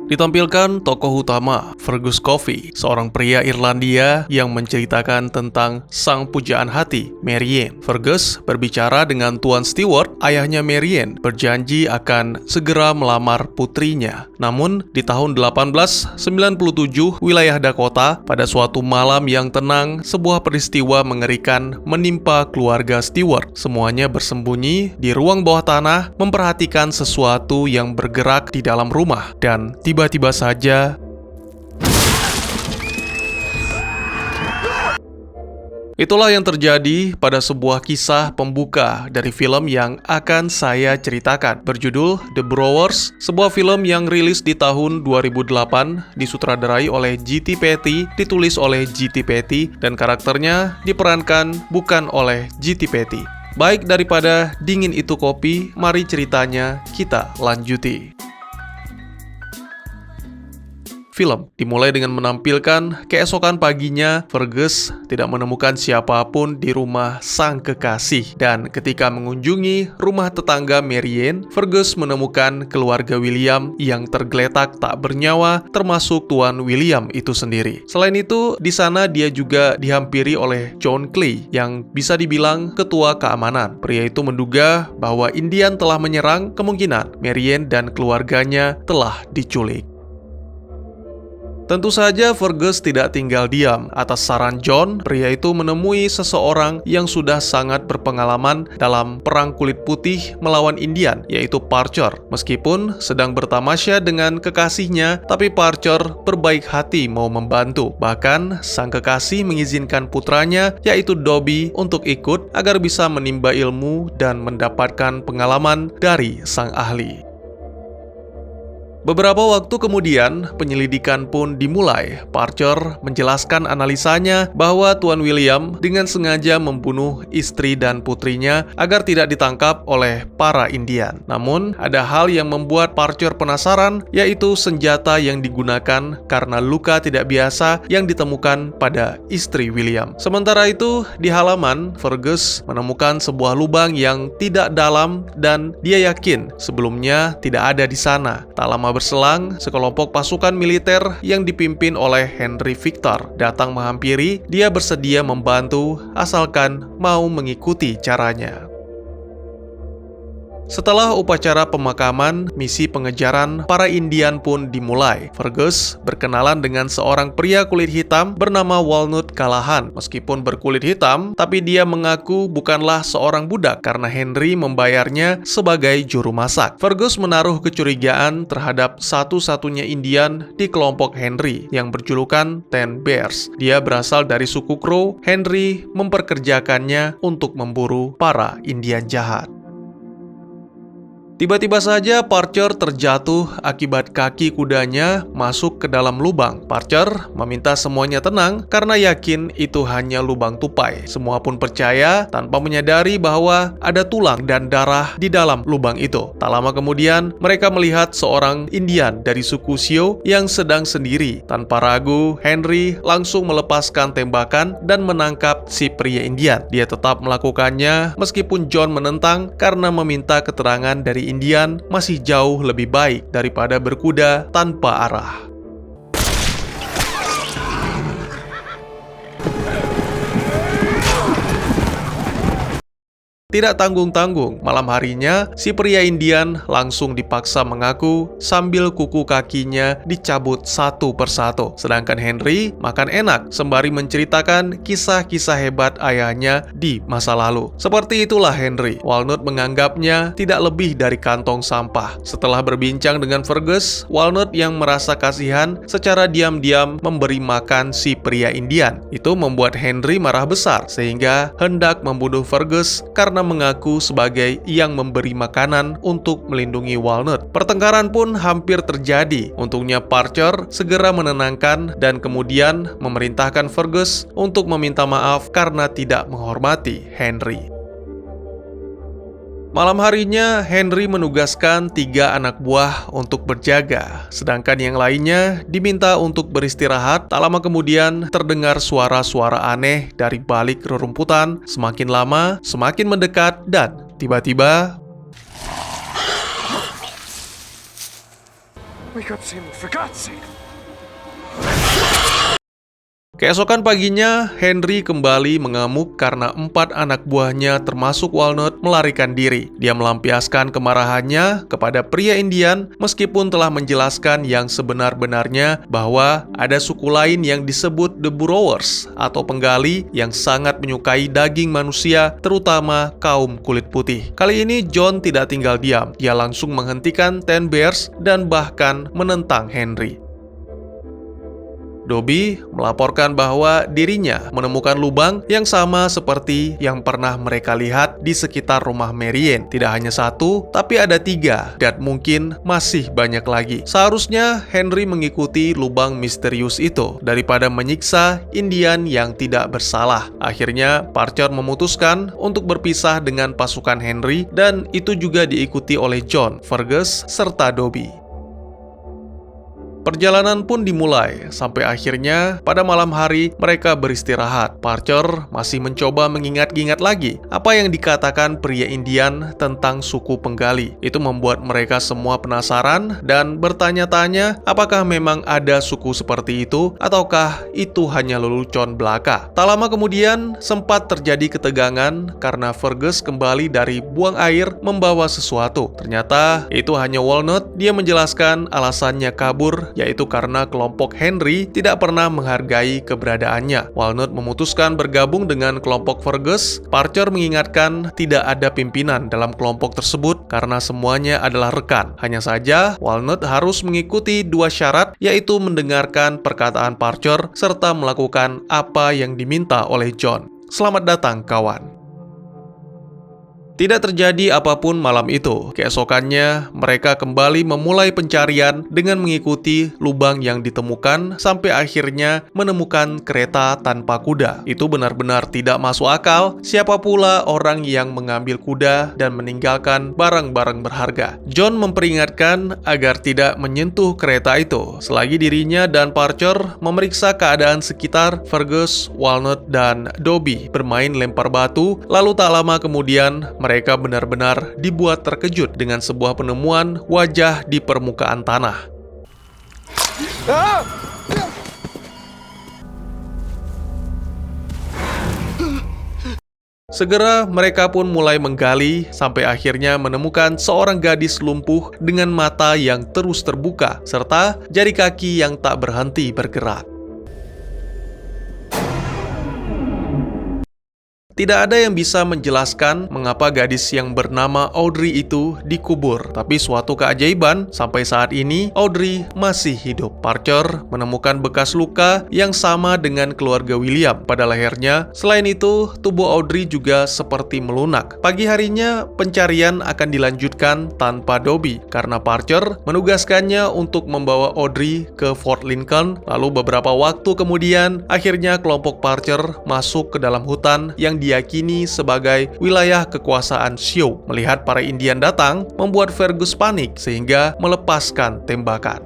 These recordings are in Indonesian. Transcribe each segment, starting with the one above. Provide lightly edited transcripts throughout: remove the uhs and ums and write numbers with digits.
Ditampilkan tokoh utama, Fergus Coffey, seorang pria Irlandia yang menceritakan tentang sang pujaan hati, Marianne. Fergus berbicara dengan Tuan Stewart, ayahnya Marianne, berjanji akan segera melamar putrinya. Namun, di tahun 1897, wilayah Dakota, pada suatu malam yang tenang, sebuah peristiwa mengerikan menimpa keluarga Stewart. Semuanya bersembunyi di ruang bawah tanah, memperhatikan sesuatu yang bergerak di dalam rumah, dan tiba-tiba saja itulah yang terjadi pada sebuah kisah pembuka dari film yang akan saya ceritakan, berjudul The Brewers, sebuah film yang rilis di tahun 2008, disutradarai oleh G.T. Petty, ditulis oleh G.T. Petty, dan karakternya diperankan bukan oleh G.T. Petty. Baik, daripada dingin itu kopi, mari ceritanya kita lanjuti. Film dimulai dengan menampilkan keesokan paginya, Fergus tidak menemukan siapapun di rumah sang kekasih. Dan ketika mengunjungi rumah tetangga Marianne, Fergus menemukan keluarga William yang tergeletak tak bernyawa, termasuk Tuan William itu sendiri. Selain itu, di sana dia juga dihampiri oleh John Clay yang bisa dibilang ketua keamanan. Pria itu menduga bahwa Indian telah menyerang, kemungkinan Marianne dan keluarganya telah diculik. Tentu saja Fergus tidak tinggal diam. Atas saran John, pria itu menemui seseorang yang sudah sangat berpengalaman dalam perang kulit putih melawan Indian, yaitu Parcher. Meskipun sedang bertamasya dengan kekasihnya, tapi Parcher berbaik hati mau membantu. Bahkan, sang kekasih mengizinkan putranya, yaitu Dobby, untuk ikut agar bisa menimba ilmu dan mendapatkan pengalaman dari sang ahli. Beberapa waktu kemudian, penyelidikan pun dimulai. Parcher menjelaskan analisanya bahwa Tuan William dengan sengaja membunuh istri dan putrinya agar tidak ditangkap oleh para Indian. Namun, ada hal yang membuat Parcher penasaran, yaitu senjata yang digunakan karena luka tidak biasa yang ditemukan pada istri William. Sementara itu, di halaman, Fergus menemukan sebuah lubang yang tidak dalam dan dia yakin sebelumnya tidak ada di sana. Tak lama berselang, sekelompok pasukan militer yang dipimpin oleh Henry Victor datang menghampiri. Dia bersedia membantu asalkan mau mengikuti caranya. Setelah upacara pemakaman, misi pengejaran para Indian pun dimulai. Fergus berkenalan dengan seorang pria kulit hitam bernama Walnut Callahan. Meskipun berkulit hitam, tapi dia mengaku bukanlah seorang budak karena Henry membayarnya sebagai juru masak. Fergus menaruh kecurigaan terhadap satu-satunya Indian di kelompok Henry yang berjulukan Ten Bears. Dia berasal dari suku Crow. Henry memperkerjakannya untuk memburu para Indian jahat. Tiba-tiba saja Parcher terjatuh akibat kaki kudanya masuk ke dalam lubang. Parcher meminta semuanya tenang karena yakin itu hanya lubang tupai. Semua pun percaya tanpa menyadari bahwa ada tulang dan darah di dalam lubang itu. Tak lama kemudian, mereka melihat seorang Indian dari suku Sioux yang sedang sendiri. Tanpa ragu, Henry langsung melepaskan tembakan dan menangkap si pria Indian. Dia tetap melakukannya meskipun John menentang karena meminta keterangan dari Indian masih jauh lebih baik daripada berkuda tanpa arah. Tidak tanggung-tanggung, malam harinya si pria Indian langsung dipaksa mengaku sambil kuku kakinya dicabut satu persatu. Sedangkan Henry makan enak sembari menceritakan kisah-kisah hebat ayahnya di masa lalu. Seperti itulah Henry. Walnut menganggapnya tidak lebih dari kantong sampah. Setelah berbincang dengan Fergus, Walnut yang merasa kasihan secara diam-diam memberi makan si pria Indian. Itu membuat Henry marah besar sehingga hendak membunuh Fergus karena mengaku sebagai yang memberi makanan untuk melindungi Walnut. Pertengkaran pun hampir terjadi. Untungnya Parcher segera menenangkan dan kemudian memerintahkan Fergus untuk meminta maaf karena tidak menghormati Henry. Malam harinya, Henry menugaskan 3 anak buah untuk berjaga, sedangkan yang lainnya diminta untuk beristirahat. Tak lama kemudian, terdengar suara-suara aneh dari balik rerumputan. Semakin lama, semakin mendekat, dan tiba-tiba Wake up, Seymour, for God's sake! Keesokan paginya, Henry kembali mengamuk karena 4 anak buahnya termasuk Walnut melarikan diri. Dia melampiaskan kemarahannya kepada pria Indian meskipun telah menjelaskan yang sebenar-benarnya bahwa ada suku lain yang disebut The Burrowers atau penggali yang sangat menyukai daging manusia, terutama kaum kulit putih. Kali ini John tidak tinggal diam. Dia langsung menghentikan Ten Bears dan bahkan menentang Henry. Dobby melaporkan bahwa dirinya menemukan lubang yang sama seperti yang pernah mereka lihat di sekitar rumah Marianne. Tidak hanya 1, tapi ada 3, dan mungkin masih banyak lagi. Seharusnya Henry mengikuti lubang misterius itu daripada menyiksa Indian yang tidak bersalah. Akhirnya, Parker memutuskan untuk berpisah dengan pasukan Henry, dan itu juga diikuti oleh John, Fergus, serta Dobby. Perjalanan pun dimulai, sampai akhirnya pada malam hari mereka beristirahat. Parker masih mencoba mengingat-ingat lagi apa yang dikatakan pria Indian tentang suku penggali. Itu membuat mereka semua penasaran dan bertanya-tanya apakah memang ada suku seperti itu ataukah itu hanya lelucon belaka. Tak lama kemudian sempat terjadi ketegangan karena Fergus kembali dari buang air membawa sesuatu. Ternyata itu hanya Walnut. Dia menjelaskan alasannya kabur, yaitu karena kelompok Henry tidak pernah menghargai keberadaannya. Walnut memutuskan bergabung dengan kelompok Fergus. Parker mengingatkan tidak ada pimpinan dalam kelompok tersebut karena semuanya adalah rekan. Hanya saja, Walnut harus mengikuti 2 syarat, yaitu mendengarkan perkataan Parker serta melakukan apa yang diminta oleh John. Selamat datang, kawan. Tidak terjadi apapun malam itu. Keesokannya, mereka kembali memulai pencarian dengan mengikuti lubang yang ditemukan sampai akhirnya menemukan kereta tanpa kuda. Itu benar-benar tidak masuk akal. Siapa pula orang yang mengambil kuda dan meninggalkan barang-barang berharga? John memperingatkan agar tidak menyentuh kereta itu selagi dirinya dan Parker memeriksa keadaan sekitar. Fergus, Walnut, dan Dobby bermain lempar batu. Lalu tak lama kemudian, mereka benar-benar dibuat terkejut dengan sebuah penemuan wajah di permukaan tanah. Segera mereka pun mulai menggali sampai akhirnya menemukan seorang gadis lumpuh dengan mata yang terus terbuka serta jari kaki yang tak berhenti bergerak. Tidak ada yang bisa menjelaskan mengapa gadis yang bernama Audrey itu dikubur. Tapi suatu keajaiban, sampai saat ini Audrey masih hidup. Parker menemukan bekas luka yang sama dengan keluarga William pada lehernya. Selain itu, tubuh Audrey juga seperti melunak. Pagi harinya, pencarian akan dilanjutkan tanpa Dobby karena Parker menugaskannya untuk membawa Audrey ke Fort Lincoln. Lalu beberapa waktu kemudian, akhirnya kelompok Parker masuk ke dalam hutan yang diyakini sebagai wilayah kekuasaan Sioux. Melihat para Indian datang, membuat Fergus panik sehingga melepaskan tembakan.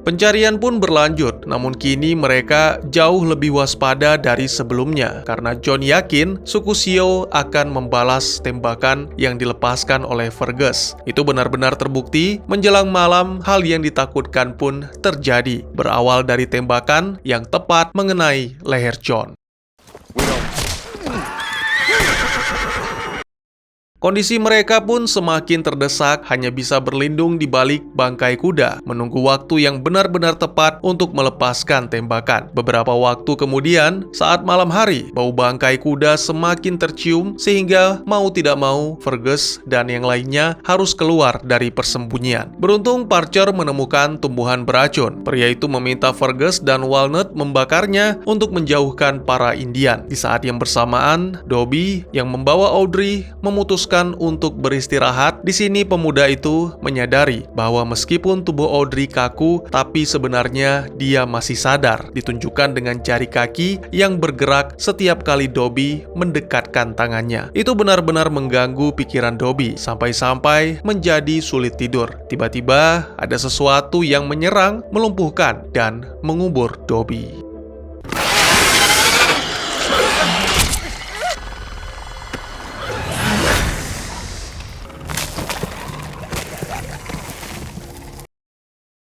Pencarian pun berlanjut, namun kini mereka jauh lebih waspada dari sebelumnya karena John yakin suku Sioux akan membalas tembakan yang dilepaskan oleh Fergus. Itu benar-benar terbukti. Menjelang malam, hal yang ditakutkan pun terjadi, berawal dari tembakan yang tepat mengenai leher John. Kondisi mereka pun semakin terdesak, hanya bisa berlindung di balik bangkai kuda, menunggu waktu yang benar-benar tepat untuk melepaskan tembakan. Beberapa waktu kemudian, saat malam hari, bau bangkai kuda semakin tercium, sehingga mau tidak mau, Fergus dan yang lainnya harus keluar dari persembunyian. Beruntung Parker menemukan tumbuhan beracun. Pria itu meminta Fergus dan Walnut membakarnya untuk menjauhkan para Indian. Di saat yang bersamaan, Dobby yang membawa Audrey memutuskan untuk beristirahat. Di sini pemuda itu menyadari bahwa meskipun tubuh Audrey kaku, tapi sebenarnya dia masih sadar, ditunjukkan dengan jari kaki yang bergerak setiap kali Dobby mendekatkan tangannya. Itu benar-benar mengganggu pikiran Dobby, sampai-sampai menjadi sulit tidur. Tiba-tiba ada sesuatu yang menyerang, melumpuhkan, dan mengubur Dobby.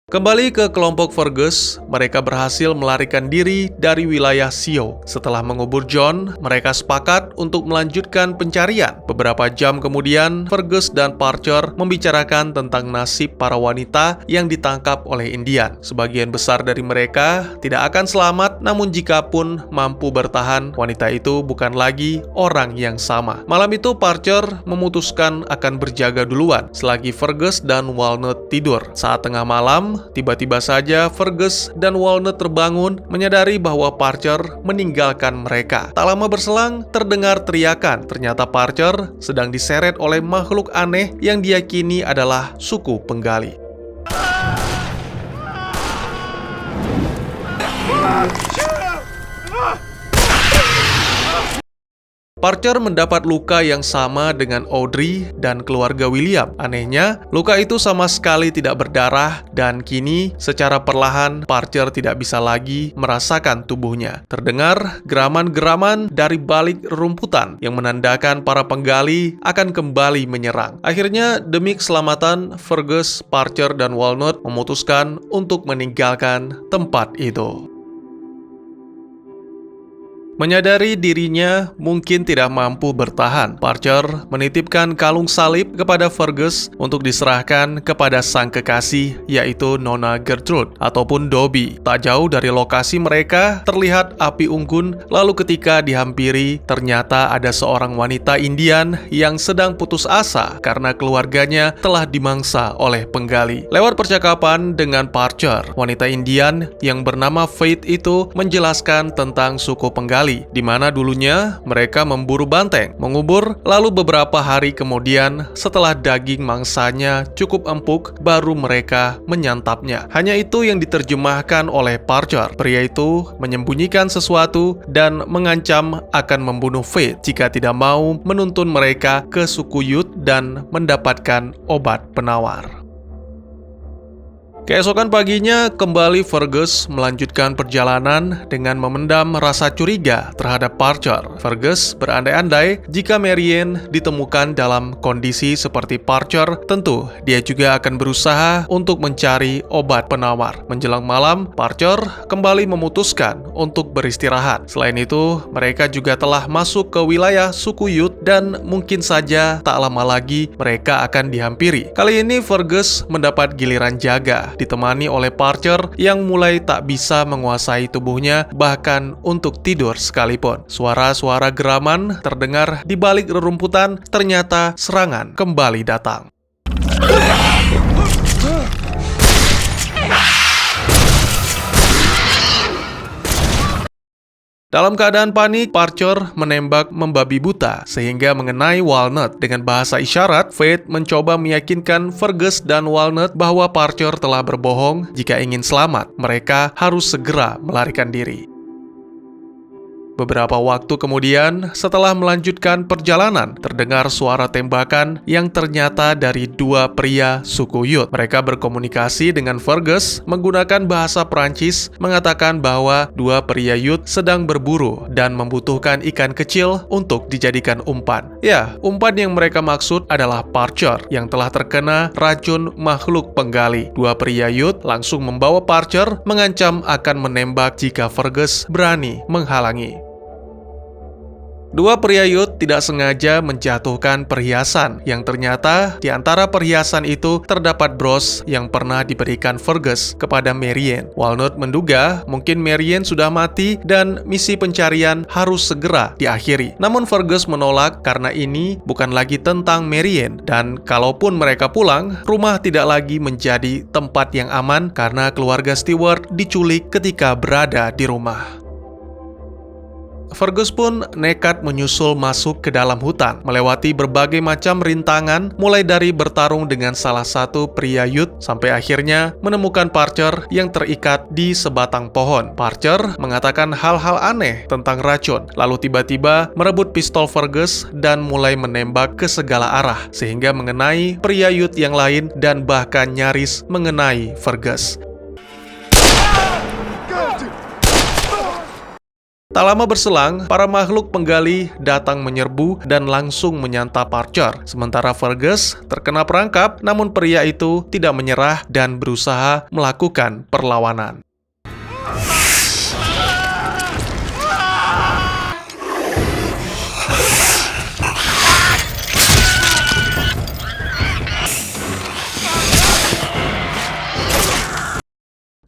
Kembali ke kelompok Fergus, mereka berhasil melarikan diri dari wilayah Sio. Setelah mengubur John, mereka sepakat untuk melanjutkan pencarian. Beberapa jam kemudian, Fergus dan Parcher membicarakan tentang nasib para wanita yang ditangkap oleh Indian. Sebagian besar dari mereka tidak akan selamat, namun jikapun mampu bertahan, wanita itu bukan lagi orang yang sama. Malam itu, Parcher memutuskan akan berjaga duluan selagi Fergus dan Walnut tidur. Saat tengah malam, tiba-tiba saja Fergus dan Walnut terbangun menyadari bahwa Parcher meninggalkan mereka. Tak lama berselang, terdengar teriakan. Ternyata Parcher sedang diseret oleh makhluk aneh yang diyakini adalah suku penggali. Parcher mendapat luka yang sama dengan Audrey dan keluarga William. Anehnya, luka itu sama sekali tidak berdarah dan kini secara perlahan Parcher tidak bisa lagi merasakan tubuhnya. Terdengar geraman-geraman dari balik rerumputan yang menandakan para penggali akan kembali menyerang. Akhirnya, demi keselamatan, Fergus, Parcher, dan Walnut memutuskan untuk meninggalkan tempat itu. Menyadari dirinya mungkin tidak mampu bertahan, Parcher menitipkan kalung salib kepada Fergus untuk diserahkan kepada sang kekasih, yaitu Nona Gertrude ataupun Dobby. Tak jauh dari lokasi mereka, terlihat api unggun, lalu ketika dihampiri, ternyata ada seorang wanita Indian yang sedang putus asa karena keluarganya telah dimangsa oleh penggali. Lewat percakapan dengan Parcher, wanita Indian yang bernama Faith itu menjelaskan tentang suku penggali, di mana dulunya mereka memburu banteng, mengubur, lalu beberapa hari kemudian setelah daging mangsanya cukup empuk, baru mereka menyantapnya. Hanya itu yang diterjemahkan oleh Parcher. Pria itu menyembunyikan sesuatu dan mengancam akan membunuh Faith jika tidak mau menuntun mereka ke suku Ute dan mendapatkan obat penawar. Keesokan paginya, kembali Fergus melanjutkan perjalanan dengan memendam rasa curiga terhadap Parcher. Fergus berandai-andai jika Marianne ditemukan dalam kondisi seperti Parcher, tentu dia juga akan berusaha untuk mencari obat penawar. Menjelang malam, Parcher kembali memutuskan untuk beristirahat. Selain itu, mereka juga telah masuk ke wilayah suku Ute dan mungkin saja tak lama lagi mereka akan dihampiri. Kali ini Fergus mendapat giliran jaga, ditemani oleh Parcher yang mulai tak bisa menguasai tubuhnya bahkan untuk tidur sekalipun. Suara-suara geraman terdengar di balik rerumputan, ternyata serangan kembali datang. Dalam keadaan panik, Parcher menembak membabi buta sehingga mengenai Walnut. Dengan bahasa isyarat, Faith mencoba meyakinkan Fergus dan Walnut bahwa Parcher telah berbohong. Jika ingin selamat, mereka harus segera melarikan diri. Beberapa waktu kemudian, setelah melanjutkan perjalanan, terdengar suara tembakan yang ternyata dari dua pria suku Ute. Mereka berkomunikasi dengan Fergus menggunakan bahasa Prancis, mengatakan bahwa dua pria Ute sedang berburu dan membutuhkan ikan kecil untuk dijadikan umpan. Ya, umpan yang mereka maksud adalah Parcher yang telah terkena racun makhluk penggali. Dua pria Ute langsung membawa Parcher, mengancam akan menembak jika Fergus berani menghalangi. Dua pria Ute tidak sengaja menjatuhkan perhiasan yang ternyata di antara perhiasan itu terdapat bros yang pernah diberikan Fergus kepada Marianne. Walnut menduga mungkin Marianne sudah mati dan misi pencarian harus segera diakhiri. Namun Fergus menolak karena ini bukan lagi tentang Marianne dan kalaupun mereka pulang, rumah tidak lagi menjadi tempat yang aman karena keluarga Stewart diculik ketika berada di rumah. Fergus pun nekat menyusul masuk ke dalam hutan, melewati berbagai macam rintangan, mulai dari bertarung dengan salah satu pria Ute sampai akhirnya menemukan Parcher yang terikat di sebatang pohon. Parcher mengatakan hal-hal aneh tentang racun, lalu tiba-tiba merebut pistol Fergus dan mulai menembak ke segala arah, sehingga mengenai pria Ute yang lain dan bahkan nyaris mengenai Fergus. Tak lama berselang, para makhluk penggali datang menyerbu dan langsung menyantap Archer. Sementara Fergus terkena perangkap, namun pria itu tidak menyerah dan berusaha melakukan perlawanan.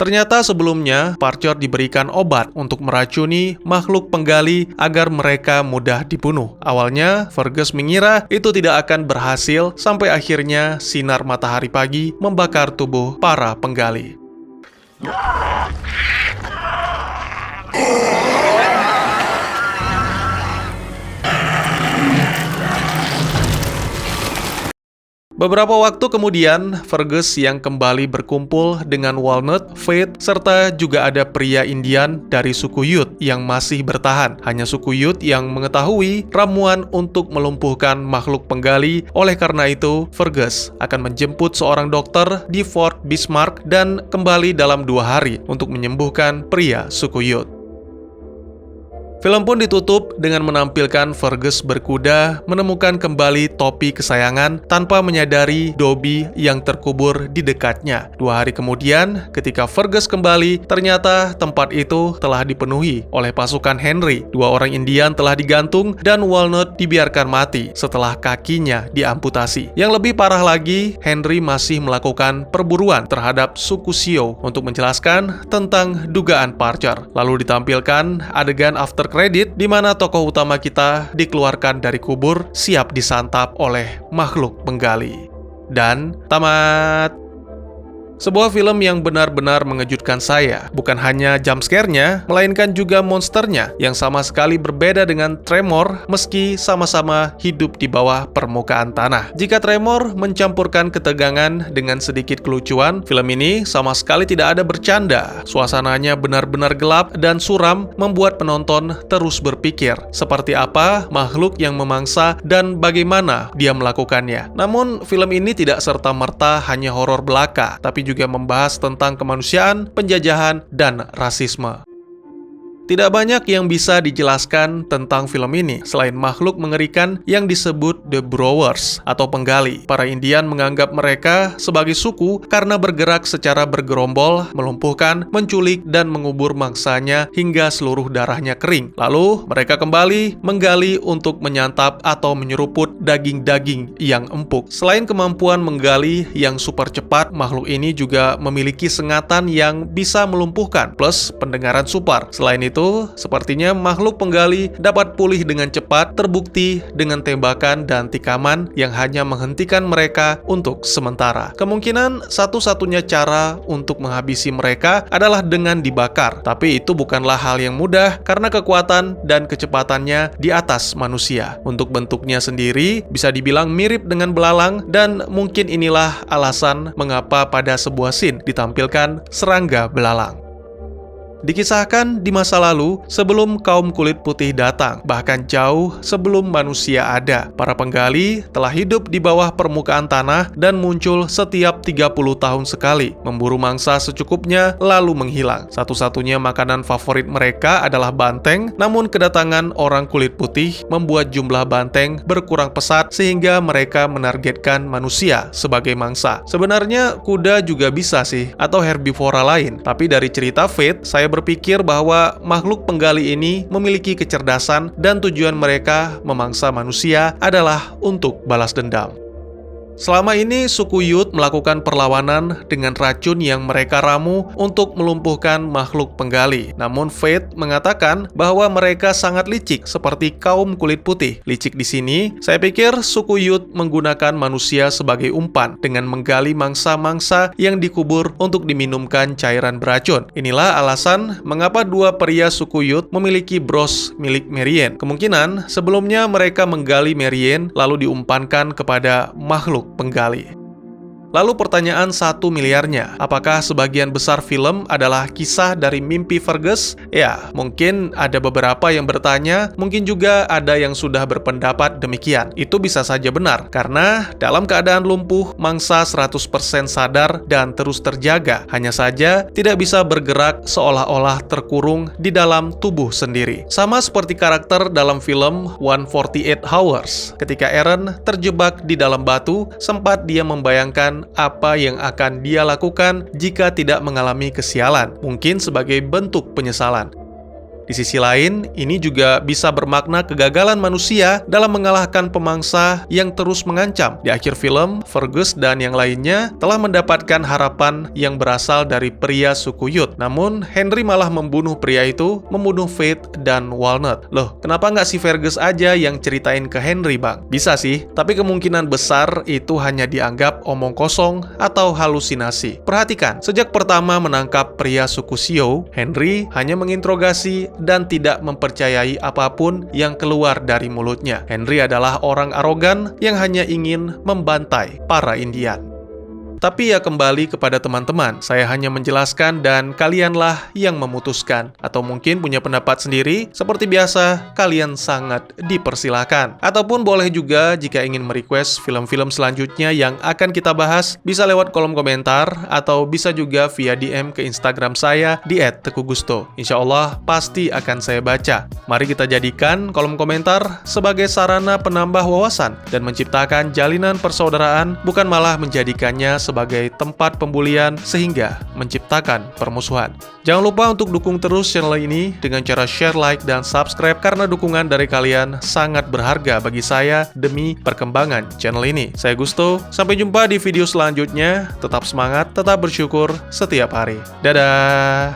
Ternyata sebelumnya, Archer diberikan obat untuk meracuni makhluk penggali agar mereka mudah dibunuh. Awalnya, Fergus mengira itu tidak akan berhasil sampai akhirnya sinar matahari pagi membakar tubuh para penggali. Beberapa waktu kemudian, Fergus yang kembali berkumpul dengan Walnut, Fate, serta juga ada pria Indian dari suku Ute yang masih bertahan. Hanya suku Ute yang mengetahui ramuan untuk melumpuhkan makhluk penggali. Oleh karena itu, Fergus akan menjemput seorang dokter di Fort Bismarck dan kembali dalam 2 hari untuk menyembuhkan pria suku Ute. Film pun ditutup dengan menampilkan Fergus berkuda menemukan kembali topi kesayangan tanpa menyadari Dobby yang terkubur di dekatnya. 2 hari kemudian, ketika Fergus kembali, ternyata tempat itu telah dipenuhi oleh pasukan Henry. 2 orang Indian telah digantung dan Walnut dibiarkan mati setelah kakinya diamputasi. Yang lebih parah lagi, Henry masih melakukan perburuan terhadap suku Sioux untuk menjelaskan tentang dugaan Archer. Lalu ditampilkan adegan after kredit di mana tokoh utama kita dikeluarkan dari kubur siap disantap oleh makhluk penggali. Dan tamat. Sebuah film yang benar-benar mengejutkan saya. Bukan hanya jump scare-nya, melainkan juga monsternya yang sama sekali berbeda dengan Tremor meski sama-sama hidup di bawah permukaan tanah. Jika Tremor mencampurkan ketegangan dengan sedikit kelucuan, film ini sama sekali tidak ada bercanda. Suasananya benar-benar gelap dan suram membuat penonton terus berpikir seperti apa makhluk yang memangsa dan bagaimana dia melakukannya. Namun, film ini tidak serta-merta hanya horor belaka, tapi juga membahas tentang kemanusiaan, penjajahan, dan rasisme. Tidak banyak yang bisa dijelaskan tentang film ini selain makhluk mengerikan yang disebut The Browers atau penggali. Para Indian menganggap mereka sebagai suku karena bergerak secara bergerombol, melumpuhkan, menculik, dan mengubur mangsanya hingga seluruh darahnya kering. Lalu mereka kembali menggali untuk menyantap atau menyeruput daging-daging yang empuk. Selain kemampuan menggali yang super cepat, makhluk ini juga memiliki sengatan yang bisa melumpuhkan plus pendengaran super. Selain itu, sepertinya makhluk penggali dapat pulih dengan cepat, terbukti dengan tembakan dan tikaman yang hanya menghentikan mereka untuk sementara. Kemungkinan satu-satunya cara untuk menghabisi mereka adalah dengan dibakar, tapi itu bukanlah hal yang mudah karena kekuatan dan kecepatannya di atas manusia. Untuk bentuknya sendiri bisa dibilang mirip dengan belalang dan mungkin inilah alasan mengapa pada sebuah scene ditampilkan serangga belalang. Dikisahkan di masa lalu, sebelum kaum kulit putih datang, bahkan jauh sebelum manusia ada, para penggali telah hidup di bawah permukaan tanah dan muncul setiap 30 tahun sekali, memburu mangsa secukupnya lalu menghilang. Satu-satunya makanan favorit mereka adalah banteng, namun kedatangan orang kulit putih membuat jumlah banteng berkurang pesat sehingga mereka menargetkan manusia sebagai mangsa. Sebenarnya kuda juga bisa sih, atau herbivora lain, tapi dari cerita Fate, saya berpikir bahwa makhluk penggali ini memiliki kecerdasan dan tujuan mereka memangsa manusia adalah untuk balas dendam. Selama ini, suku Ute melakukan perlawanan dengan racun yang mereka ramu untuk melumpuhkan makhluk penggali. Namun, Fate mengatakan bahwa mereka sangat licik seperti kaum kulit putih. Licik di sini, saya pikir suku Ute menggunakan manusia sebagai umpan dengan menggali mangsa-mangsa yang dikubur untuk diminumkan cairan beracun. Inilah alasan mengapa 2 pria suku Ute memiliki bros milik Marianne. Kemungkinan sebelumnya mereka menggali Marianne lalu diumpankan kepada makhluk penggali. Lalu pertanyaan 1 miliarnya, apakah sebagian besar film adalah kisah dari mimpi Fergus? Ya, mungkin ada beberapa yang bertanya, mungkin juga ada yang sudah berpendapat demikian. Itu bisa saja benar, karena dalam keadaan lumpuh, mangsa 100% sadar dan terus terjaga. Hanya saja, tidak bisa bergerak seolah-olah terkurung di dalam tubuh sendiri. Sama seperti karakter dalam film 148 Hours. Ketika Eren terjebak di dalam batu, sempat dia membayangkan apa yang akan dia lakukan jika tidak mengalami kesialan, mungkin sebagai bentuk penyesalan. Di sisi lain, ini juga bisa bermakna kegagalan manusia dalam mengalahkan pemangsa yang terus mengancam. Di akhir film, Fergus dan yang lainnya telah mendapatkan harapan yang berasal dari pria suku Yut. Namun, Henry malah membunuh pria itu, membunuh Faith dan Walnut. Loh, kenapa nggak si Fergus aja yang ceritain ke Henry, Bang? Bisa sih, tapi kemungkinan besar itu hanya dianggap omong kosong atau halusinasi. Perhatikan, sejak pertama menangkap pria suku Xiao, Henry hanya menginterogasi dan tidak mempercayai apapun yang keluar dari mulutnya. Henry adalah orang arogan yang hanya ingin membantai para Indian. Tapi ya kembali kepada teman-teman, saya hanya menjelaskan dan kalianlah yang memutuskan. Atau mungkin punya pendapat sendiri, seperti biasa, kalian sangat dipersilakan. Ataupun boleh juga jika ingin merequest film-film selanjutnya yang akan kita bahas, bisa lewat kolom komentar, atau bisa juga via DM ke Instagram saya di @tekugusto. Insya Allah pasti akan saya baca. Mari kita jadikan kolom komentar sebagai sarana penambah wawasan dan menciptakan jalinan persaudaraan, bukan malah menjadikannya sebagai tempat pembulian sehingga menciptakan permusuhan. Jangan lupa untuk dukung terus channel ini dengan cara share, like, dan subscribe karena dukungan dari kalian sangat berharga bagi saya demi perkembangan channel ini. Saya Gusto, sampai jumpa di video selanjutnya. Tetap semangat, tetap bersyukur setiap hari. Dadah!